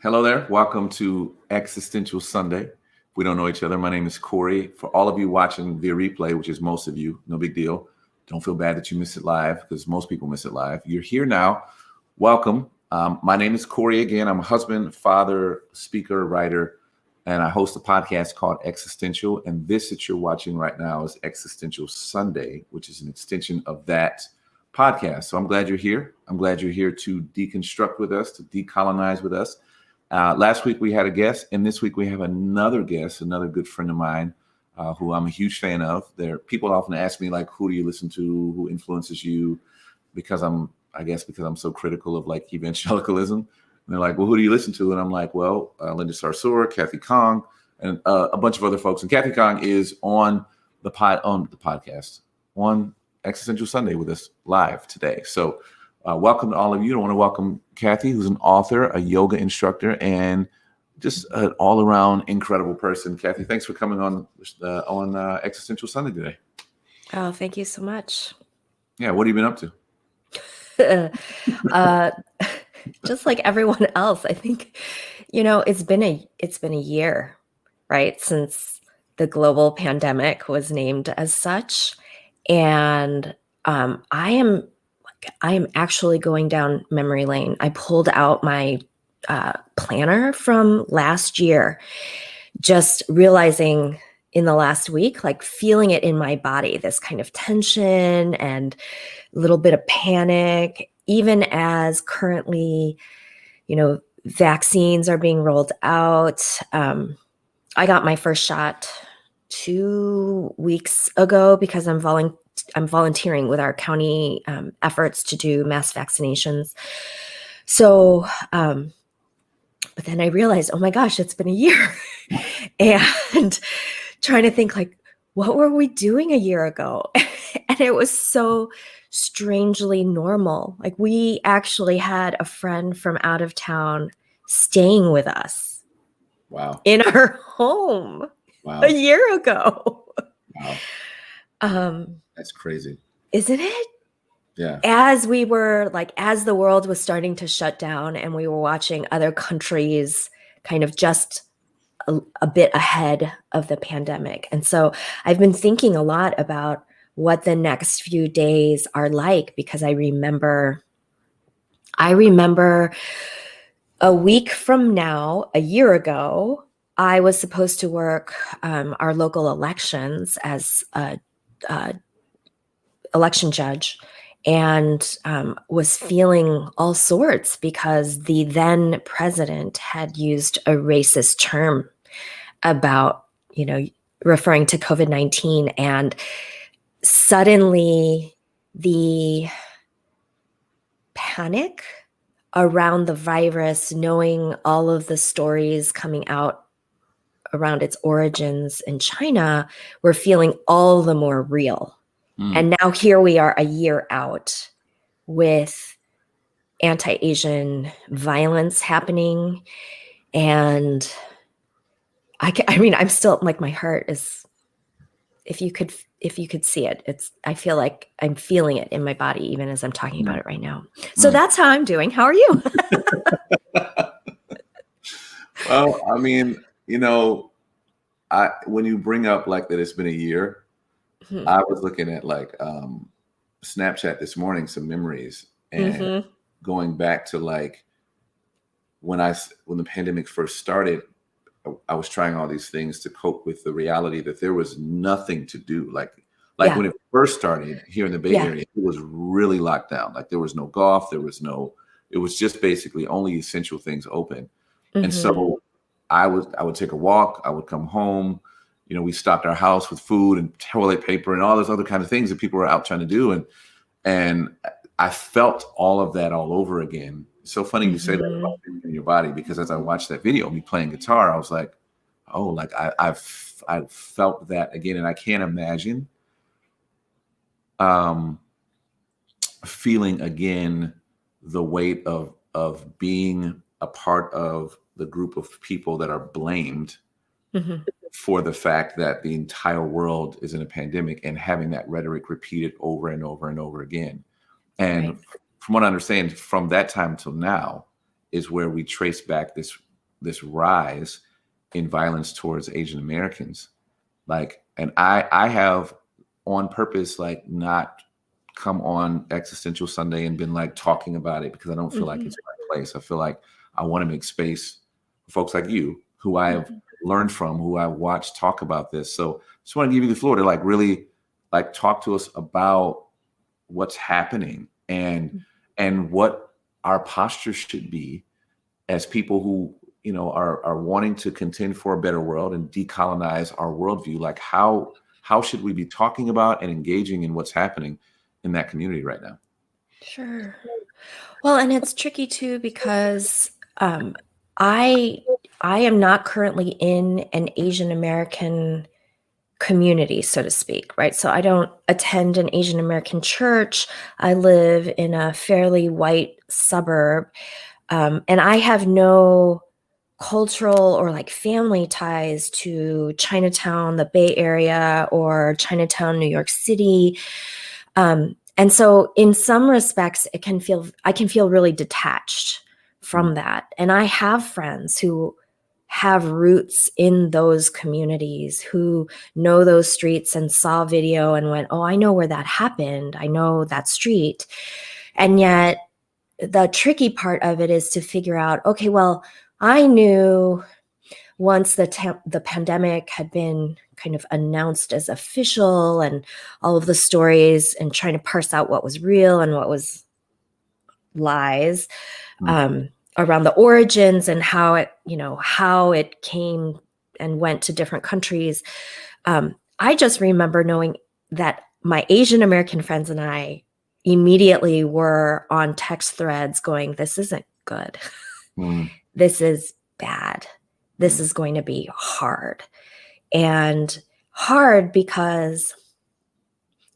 Hello there. Welcome to Existential Sunday. If we don't know each other, my name is Corey. For all of you watching via replay, which is most of you, no big deal. Don't feel bad that you miss it live because most people miss it live. You're here now. Welcome. My name is Corey again. I'm a husband, father, speaker, writer, and I host a podcast called Existential. And this that you're watching right now is Existential Sunday, which is an extension of that podcast. So I'm glad you're here. I'm glad you're here to deconstruct with us, to decolonize with us. Last week we had a guest, and this week we have another guest, another good friend of mine, who I'm a huge fan of. People often ask me, like, who do you listen to? Who influences you? Because I'm so critical of like evangelicalism. And they're like, well, who do you listen to? And I'm like, well, Linda Sarsour, Kathy Khang, and a bunch of other folks. And Kathy Khang is on the podcast on Existential Sunday with us live today. So welcome to all of you. I want to welcome Kathy, who's an author, a yoga instructor, and just an all-around incredible person. Kathy, thanks for coming on Existential Sunday today. Oh, thank you so much. Yeah, what have you been up to? Just like everyone else, I think, it's been a year, right, since the global pandemic was named as such, and I am actually going down memory lane. I pulled out my planner from last year, just realizing in the last week, like feeling it in my body, this kind of tension and a little bit of panic, even as currently, vaccines are being rolled out. I got my first shot 2 weeks ago because I'm volunteering with our county efforts to do mass vaccinations. So, but then I realized, oh my gosh, it's been a year. And trying to think, like, what were we doing a year ago? And it was so strangely normal. Like, we actually had a friend from out of town staying with us. Wow. In our home. Wow. A year ago. Wow. That's crazy. Isn't it? Yeah. As the world was starting to shut down and we were watching other countries kind of just a bit ahead of the pandemic. And so I've been thinking a lot about what the next few days are like, because I remember a week from now, a year ago, I was supposed to work our local elections as a election judge, and was feeling all sorts because the then president had used a racist term about, referring to COVID-19, and suddenly the panic around the virus, knowing all of the stories coming out around its origins in China, were feeling all the more real. And now here we are a year out with anti-Asian violence happening. And I'm still, like, my heart is, if you could see it, I feel like I'm feeling it in my body, even as I'm talking about it right now. So that's how I'm doing. How are you? Well, I mean, when you bring up like that, it's been a year. I was looking at like Snapchat this morning, some memories, and going back to like when the pandemic first started, I was trying all these things to cope with the reality that there was nothing to do. Like when it first started here in the Bay Area, it was really locked down. Like there was no golf, it was just basically only essential things open. And so I would take a walk, I would come home. We stocked our house with food and toilet paper and all those other kind of things that people were out trying to do. And I felt all of that all over again. It's so funny you say that about in your body, because as I watched that video of me playing guitar, I was like, oh, like I've felt that again. And I can't imagine feeling again the weight of being a part of the group of people that are blamed for the fact that the entire world is in a pandemic, and having that rhetoric repeated over and over and over again. And from what I understand, from that time till now is where we trace back this this rise in violence towards Asian Americans. Like, and I have on purpose, like, not come on Existential Sunday and been like talking about it because I don't feel like it's my place. I feel like I want to make space for folks like you who I have learned from, who I watched talk about this. So just want to give you the floor to like really like talk to us about what's happening and what our posture should be as people who, you know, are wanting to contend for a better world and decolonize our worldview. Like how should we be talking about and engaging in what's happening in that community right now? Sure. Well, and it's tricky too because I am not currently in an Asian American community, so to speak, right? So I don't attend an Asian American church. I live in a fairly white suburb, and I have no cultural or like family ties to Chinatown, the Bay Area, or Chinatown, New York City. And so in some respects, I can feel really detached from that. And I have friends who have roots in those communities, who know those streets and saw video and went, oh, I know where that happened. I know that street. And yet the tricky part of it is to figure out, okay, well, I knew once the pandemic had been kind of announced as official and all of the stories and trying to parse out what was real and what was lies around the origins and how it came and went to different countries. I just remember knowing that my Asian American friends and I immediately were on text threads going, this isn't good. This is bad. This is going to be hard. And hard because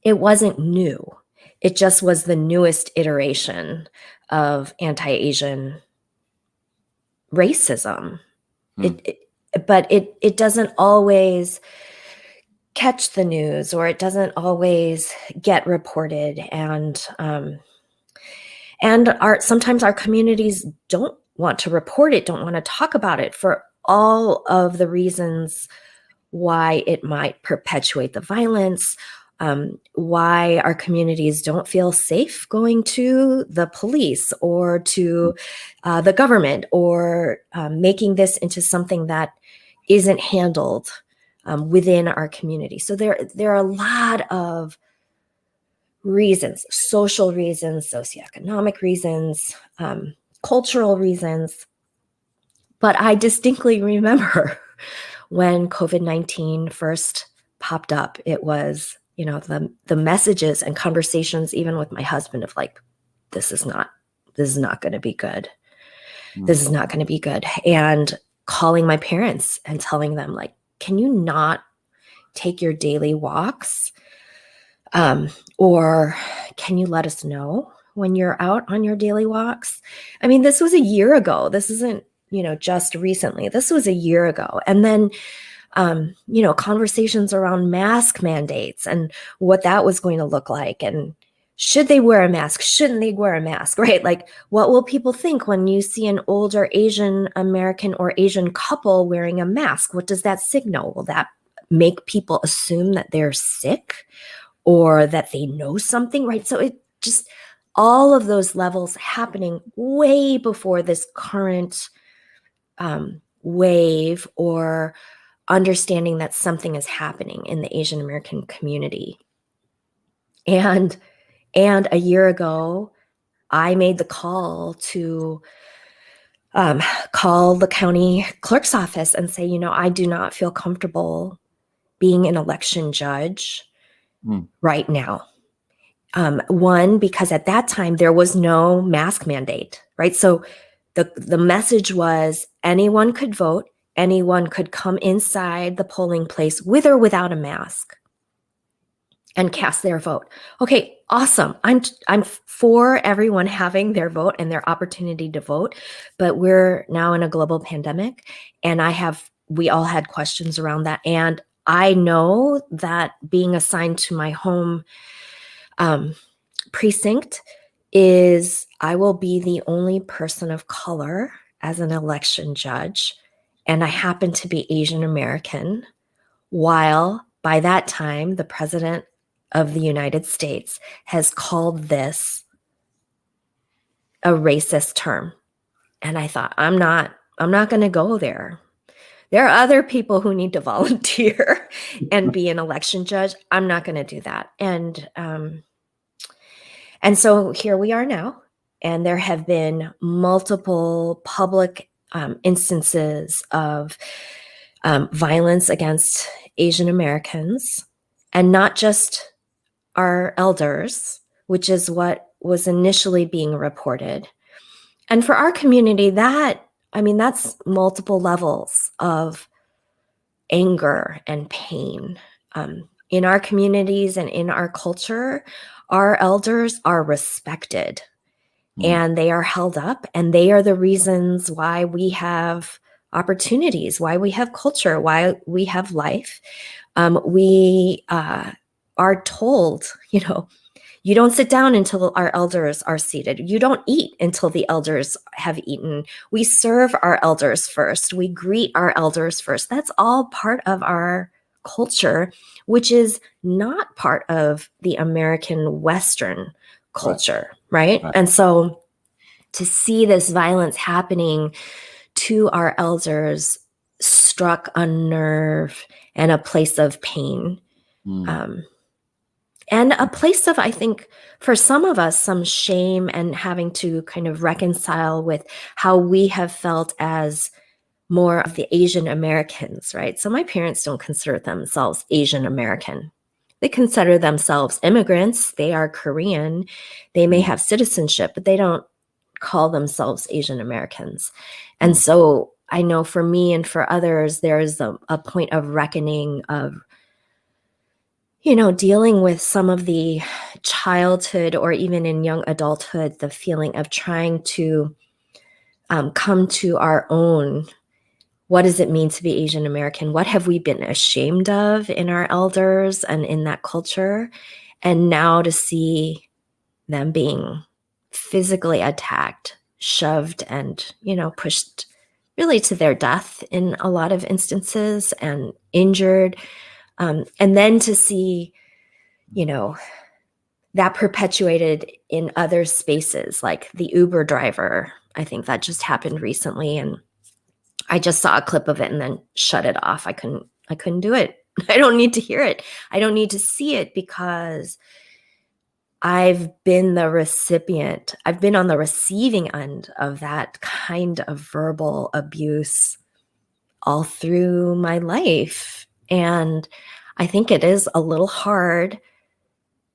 it wasn't new. It just was the newest iteration of anti-Asian racism. But it doesn't always catch the news, or it doesn't always get reported. And sometimes our communities don't want to report it, don't want to talk about it for all of the reasons why it might perpetuate the violence, why our communities don't feel safe going to the police or to the government, or making this into something that isn't handled within our community. So there are a lot of reasons, social reasons, socioeconomic reasons, cultural reasons. But I distinctly remember when COVID-19 first popped up, it was, the messages and conversations, even with my husband, of like, this is not going to be good. This is not going to be good. And calling my parents and telling them, like, can you not take your daily walks? Or can you let us know when you're out on your daily walks? I mean, this was a year ago. This isn't, just recently. This was a year ago. And then, conversations around mask mandates and what that was going to look like. And should they wear a mask? Shouldn't they wear a mask? Right? Like, what will people think when you see an older Asian American or Asian couple wearing a mask? What does that signal? Will that make people assume that they're sick or that they know something? Right? So it just, all of those levels happening way before this current wave, or understanding that something is happening in the Asian American community. And a year ago, I made the call to call the county clerk's office and say, I do not feel comfortable being an election judge right now. One, because at that time there was no mask mandate, right? So the message was anyone could vote, anyone could come inside the polling place with or without a mask and cast their vote. Okay, awesome. I'm for everyone having their vote and their opportunity to vote, but we're now in a global pandemic, and we all had questions around that. And I know that being assigned to my home precinct is, I will be the only person of color as an election judge, and I happen to be Asian American, while by that time, the president of the United States has called this a racist term. And I thought, I'm not going to go there. There are other people who need to volunteer and be an election judge. I'm not going to do that. And so here we are now, and there have been multiple public instances of violence against Asian Americans, and not just our elders, which is what was initially being reported. And for our community, that's multiple levels of anger and pain. In our communities and in our culture, our elders are respected and they are held up, and they are the reasons why we have opportunities, why we have culture, why we have life. We are told, you don't sit down until our elders are seated. You don't eat until the elders have eaten. We serve our elders first. We greet our elders first. That's all part of our culture, which is not part of the American Western culture, right? And so to see this violence happening to our elders struck a nerve and a place of pain. And a place of, I think, for some of us, some shame, and having to kind of reconcile with how we have felt as more of the Asian Americans, right? So my parents don't consider themselves Asian American. They consider themselves immigrants. They are Korean. They may have citizenship, but they don't call themselves Asian Americans. And so I know for me and for others, there's a point of reckoning of, dealing with some of the childhood or even in young adulthood, the feeling of trying to come to our own. What does it mean to be Asian American? What have we been ashamed of in our elders and in that culture? And now to see them being physically attacked, shoved, and, pushed really to their death in a lot of instances, and injured. And then to see, that perpetuated in other spaces, like the Uber driver. I think that just happened recently, and I just saw a clip of it and then shut it off. I couldn't do it. I don't need to hear it. I don't need to see it, because I've been the recipient. I've been on the receiving end of that kind of verbal abuse all through my life. And I think it is a little hard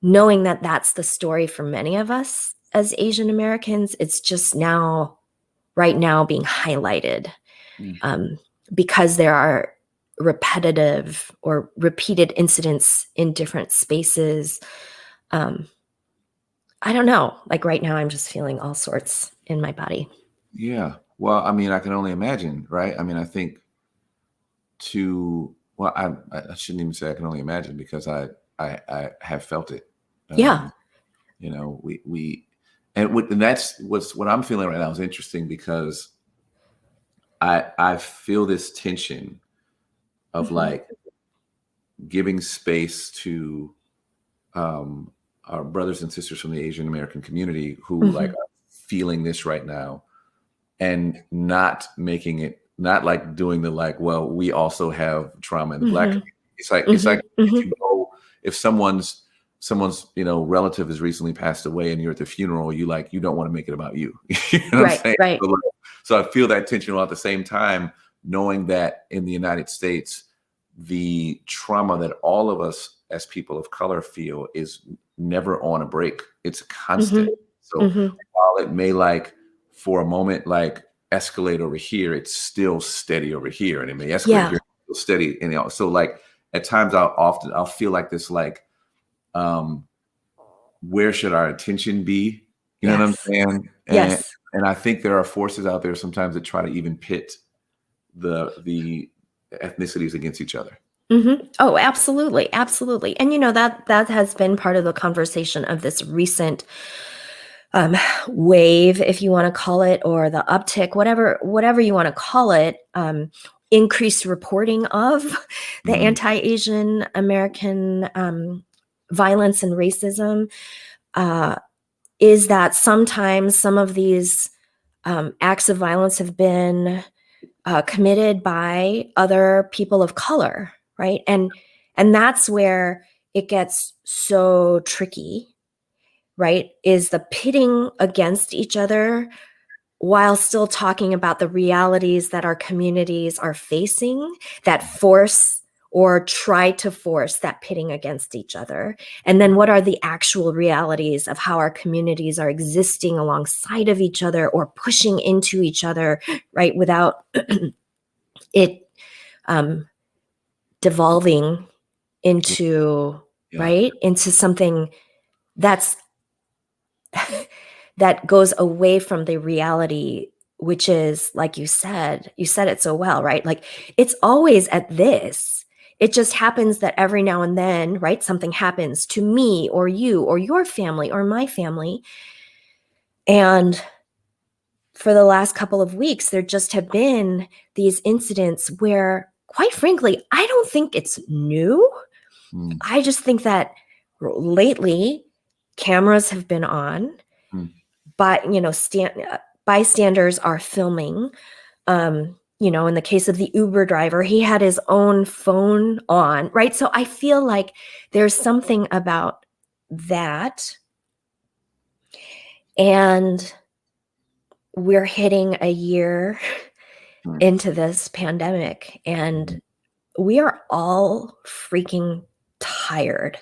knowing that that's the story for many of us as Asian Americans. It's just right now being highlighted because there are repetitive or repeated incidents in different spaces. I don't know. Like right now, I'm just feeling all sorts in my body. Yeah. Well, I mean, I can only imagine, right? I mean, I think I shouldn't even say I can only imagine, because I have felt it. Yeah. And that's what I'm feeling right now is interesting, because I feel this tension of like giving space to our brothers and sisters from the Asian American community who like are feeling this right now, and not making it, not like doing the like, well, we also have trauma in the Black community. It's like if someone's relative has recently passed away and you're at the funeral, you don't want to make it about you. You know what I'm saying? Right. So I feel that tension, while at the same time knowing that in the United States, the trauma that all of us as people of color feel is never on a break. It's constant. So while it may like for a moment like escalate over here, it's still steady over here, and it may escalate here, still steady. And so like at times I'll feel like this like where should our attention be? You know what I'm saying? And I think there are forces out there sometimes that try to even pit the ethnicities against each other. Oh, absolutely. Absolutely. And that has been part of the conversation of this recent wave, if you want to call it, or the uptick, whatever you want to call it, increased reporting of the Mhm. anti-Asian American violence and racism, is that sometimes some of these acts of violence have been committed by other people of color, right? And that's where it gets so tricky, right? Is the pitting against each other while still talking about the realities that our communities are facing that force or try to force that pitting against each other. And then what are the actual realities of how our communities are existing alongside of each other or pushing into each other, right? Without it devolving into, Yeah. right? Into something that's that goes away from the reality, which is, like you said it so well, right? Like, it's always at this. It just happens that every now and then, right, something happens to me or you or your family or my family. And for the last couple of weeks, there just have been these incidents where, quite frankly, I don't think it's new. Mm. I just think that lately cameras have been on, Mm. but bystanders are filming. In the case of the Uber driver, he had his own phone on, right? So I feel like there's something about that. And we're hitting a year Mm. into this pandemic, and we are all freaking tired.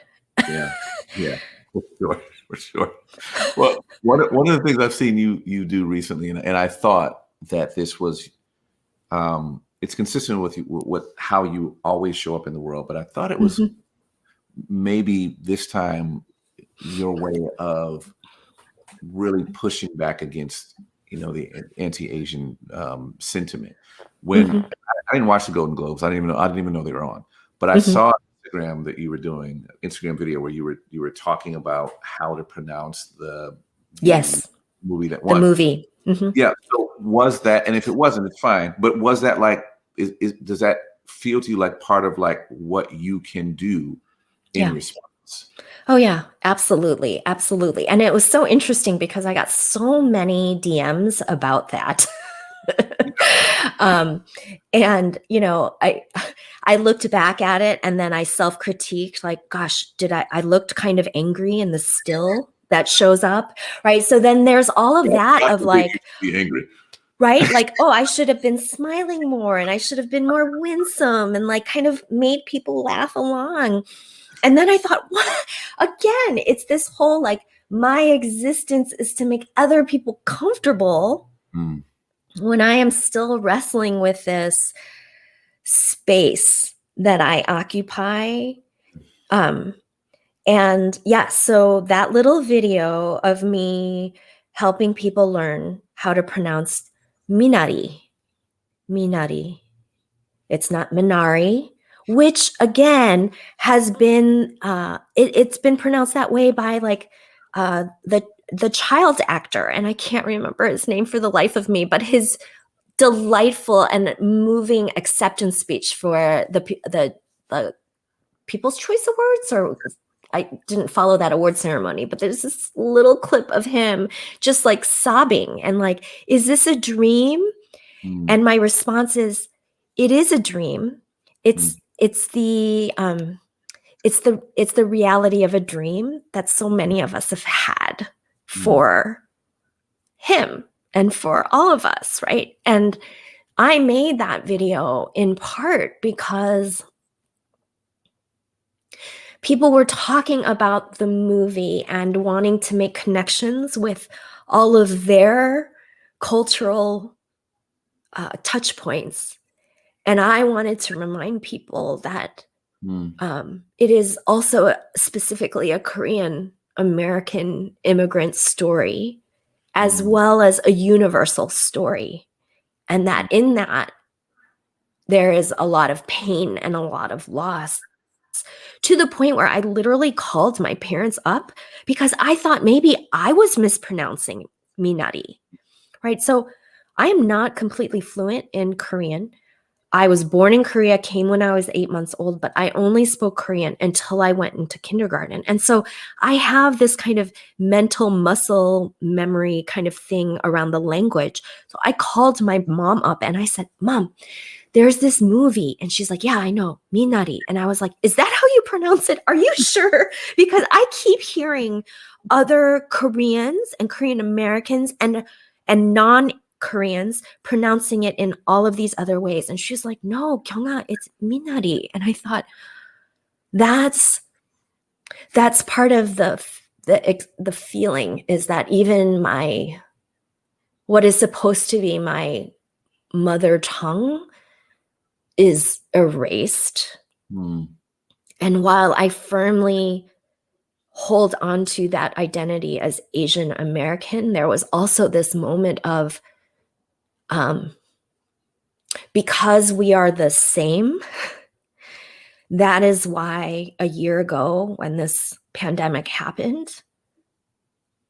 Yeah. Yeah. For sure. For sure. Well, one of the things I've seen you do recently, and I thought that this was it's consistent with you, with how you always show up in the world, but I thought it was Mhm. maybe this time your way of really pushing back against the anti-Asian sentiment. When Mhm. I didn't watch the Golden Globes, I didn't even know they were on, but I Mhm. saw on Instagram that you were doing Instagram video where you were talking about how to pronounce the Yes, movie that the won. movie. Mhm. Yeah. So was that, and if it wasn't, it's fine. But was that like, does that feel to you like part of like what you can do in Yeah. response? Oh yeah, absolutely. Absolutely. And it was so interesting because I got so many DMs about that. um, and I looked back at it and then I self-critiqued, like, gosh, I looked kind of angry in the still that shows up, right? So then there's all of Yeah, that God of forbid you like, be angry. right? Like, oh, I should have been smiling more and I should have been more winsome and like kind of made people laugh along. And then I thought, what? Again, it's this whole like, my existence is to make other people comfortable Mm. when I am still wrestling with this space that I occupy. Um, and yeah, so that little video of me helping people learn how to pronounce Minari, Minari. It's not Minari, which again has been it's been pronounced that way by like the child actor, and I can't remember his name for the life of me, but his delightful and moving acceptance speech for the People's Choice Awards, or I didn't follow that award ceremony, but there's this little clip of him just like sobbing and like, is this a dream? Mm. And my response is, it is a dream. Mm. It's the reality of a dream that so many of us have had Mm. for him and for all of us, right? And I made that video in part because people were talking about the movie and wanting to make connections with all of their cultural touch points. And I wanted to remind people that Mm. it is also specifically a Korean American immigrant story, as Mm. well as a universal story. And that in that, there is a lot of pain and a lot of loss to the point where I literally called my parents up because I thought maybe I was mispronouncing Minari, right? So I am not completely fluent in Korean. I was born in Korea, came when I was 8 months old, but I only spoke Korean until I went into kindergarten. And so I have this kind of mental muscle memory kind of thing around the language. So I called my mom up and I said, Mom, there's this movie. And she's like, yeah, I know, Minari. And I was like, is that how you pronounce it? Are you sure? Because I keep hearing other Koreans and Korean Americans and non-Koreans pronouncing it in all of these other ways. And she's like, no, Kyunga, it's Minari. And I thought, that's part of the feeling, is that even what is supposed to be my mother tongue is erased. And while I firmly hold on to that identity as Asian American, there was also this moment of, because we are the same, that is why a year ago when this pandemic happened,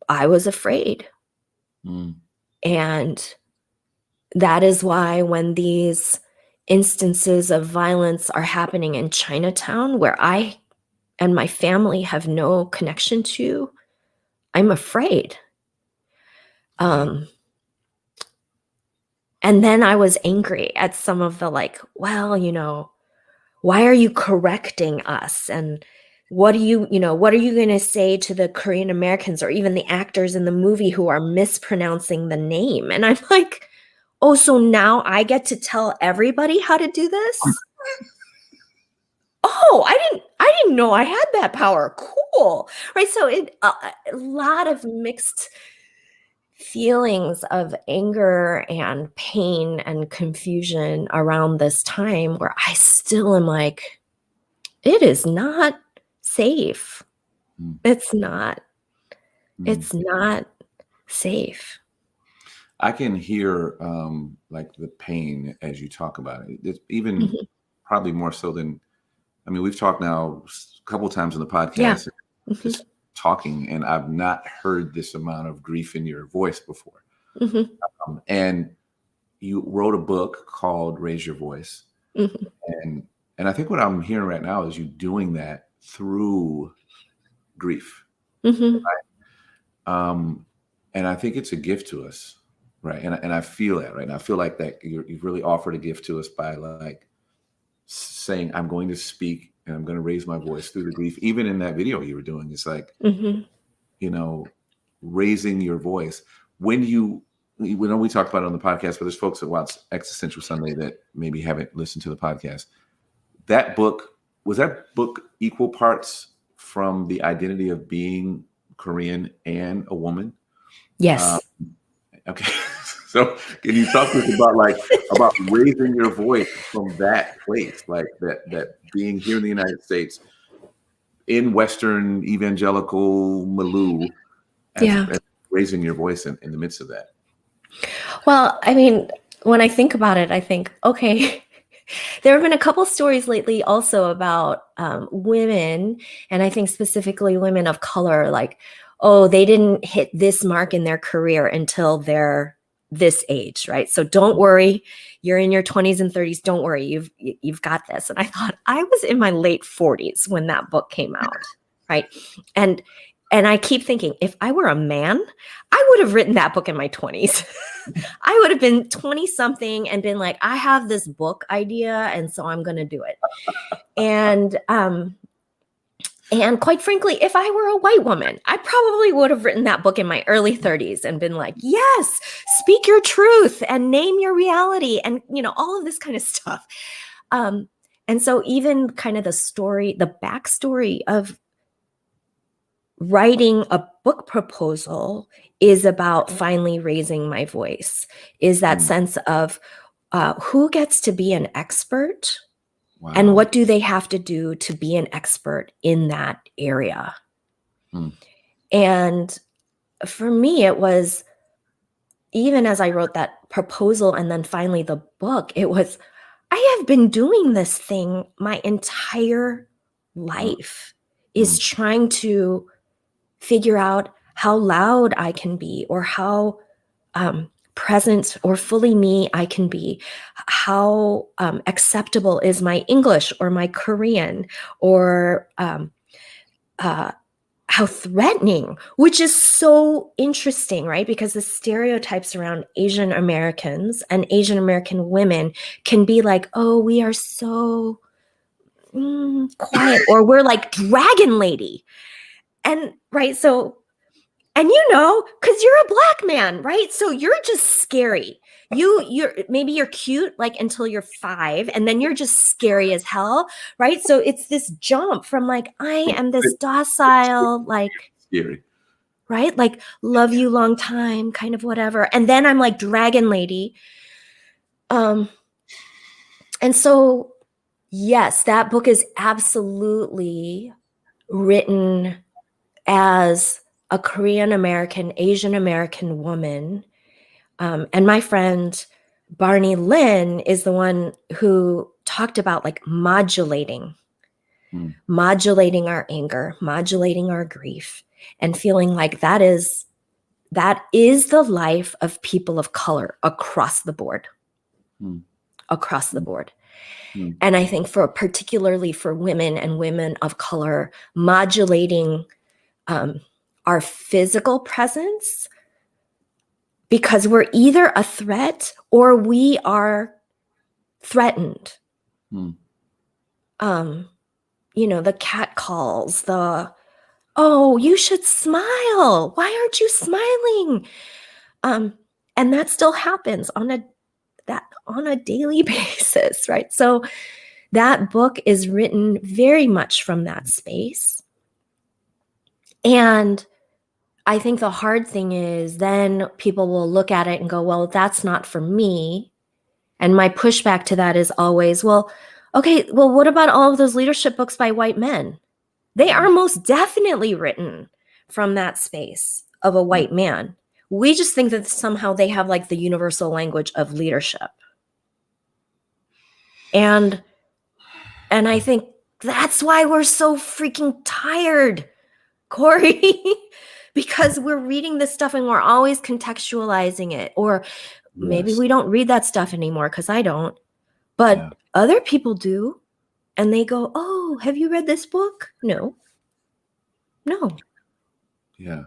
I was afraid. And that is why when these instances of violence are happening in Chinatown, where I and my family have no connection to, I'm afraid. And then I was angry at some of the well, why are you correcting us? And what are you going to say to the Korean Americans or even the actors in the movie who are mispronouncing the name? And I'm like, oh, so now I get to tell everybody how to do this? Oh, I didn't know I had that power. Cool. Right. So a lot of mixed feelings of anger and pain and confusion around this time, where I still am like, it is not safe. It's not safe. I can hear like the pain as you talk about it. It's even probably more so than, I mean, we've talked now a couple of times on the podcast, just talking, and I've not heard this amount of grief in your voice before. And you wrote a book called Raise Your Voice. And I think what I'm hearing right now is you doing that through grief. Right? And I think it's a gift to us. Right. And I feel that, right? And I feel like that you've really offered a gift to us by like saying, I'm going to speak and I'm going to raise my voice through the grief. Even in that video you were doing, it's like, raising your voice. We talked about it on the podcast, but there's folks that watch Existential Sunday that maybe haven't listened to the podcast. Was that book equal parts from the identity of being Korean and a woman? Yes. Okay. So can you talk to us about raising your voice from that place, like that being here in the United States, in Western evangelical milieu, as raising your voice in the midst of that? Well, I mean, when I think about it, I think, okay, there have been a couple stories lately also about women, and I think specifically women of color, like, oh, they didn't hit this mark in their career until they're this age, right? So don't worry, you're in your 20s and 30s. Don't worry, you've got this. And I thought, I was in my late 40s when that book came out, right? And I keep thinking, if I were a man, I would have written that book in my 20s. I would have been 20 something and been like, I have this book idea, and so I'm going to do it. And quite frankly, if I were a white woman, I probably would have written that book in my early 30s and been like, yes, speak your truth and name your reality and, all of this kind of stuff. And so even kind of the backstory of writing a book proposal is about finally raising my voice, is that sense of who gets to be an expert. Wow. And what do they have to do to be an expert in that area? And for me, it was, even as I wrote that proposal and then finally the book, it was, I have been doing this thing my entire life is trying to figure out how loud I can be, or how present or fully me I can be, how acceptable is my English or my Korean, or how threatening, which is so interesting, right? Because the stereotypes around Asian Americans and Asian American women can be like, oh, we are so quiet, or we're like dragon lady. And right, so, and because you're a black man, right? So you're just scary. You're cute like until you're 5, and then you're just scary as hell, right? So it's this jump from like, I am this docile, like Scary. Right? Like, love you long time, kind of whatever. And then I'm like dragon lady. And so, yes, that book is absolutely written as a Korean American, Asian American woman. And my friend Barney Lynn is the one who talked about like modulating our anger, modulating our grief, and feeling like that is the life of people of color across the board. Across the board. And I think particularly for women and women of color, modulating our physical presence, because we're either a threat or we are threatened. The cat calls, oh, you should smile. Why aren't you smiling? And that still happens on a daily basis, right? So that book is written very much from that space. And I think the hard thing is then people will look at it and go, well, that's not for me. And my pushback to that is always, well, okay, well, what about all of those leadership books by white men? They are most definitely written from that space of a white man. We just think that somehow they have like the universal language of leadership. And I think that's why we're so freaking tired, Corey, because we're reading this stuff and we're always contextualizing it. Or maybe we don't read that stuff anymore, because I don't. But other people do. And they go, oh, have you read this book? No. Yeah.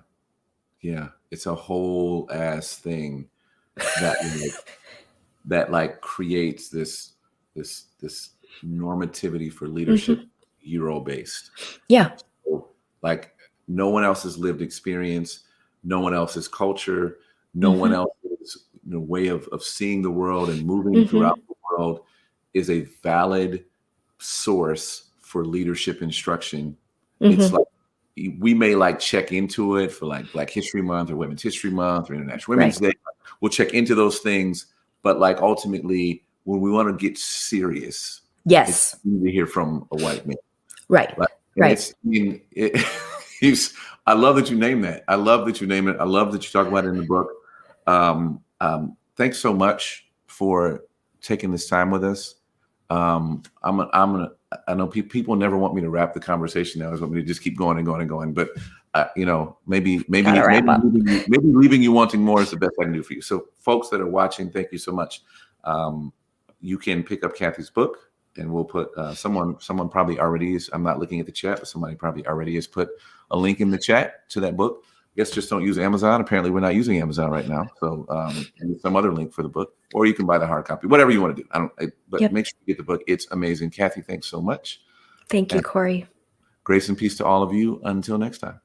It's a whole ass thing that creates this normativity for leadership, Euro based. Yeah. So, like, no one else's lived experience, no one else's culture, no one else's way of seeing the world and moving throughout the world is a valid source for leadership instruction. It's like we may check into it for like Black History Month or Women's History Month or International Women's Day. We'll check into those things, but ultimately when we want to get serious, it's easy to hear from a white man. Right. I love that you name that. I love that you name it. I love that you talk about it in the book. Thanks so much for taking this time with us. I know people never want me to wrap the conversation. They always want me to just keep going and going and going. But maybe leaving you wanting more is the best I can do for you. So, folks that are watching, thank you so much. You can pick up Kathy's book, and we'll put someone probably already is. I'm not looking at the chat, but somebody probably already has put a link in the chat to that book. I guess just don't use Amazon. Apparently, we're not using Amazon right now. So some other link for the book, or you can buy the hard copy, whatever you want to do. But make sure you get the book. It's amazing. Kathy, thanks so much. Thank you, Corey. Grace and peace to all of you. Until next time.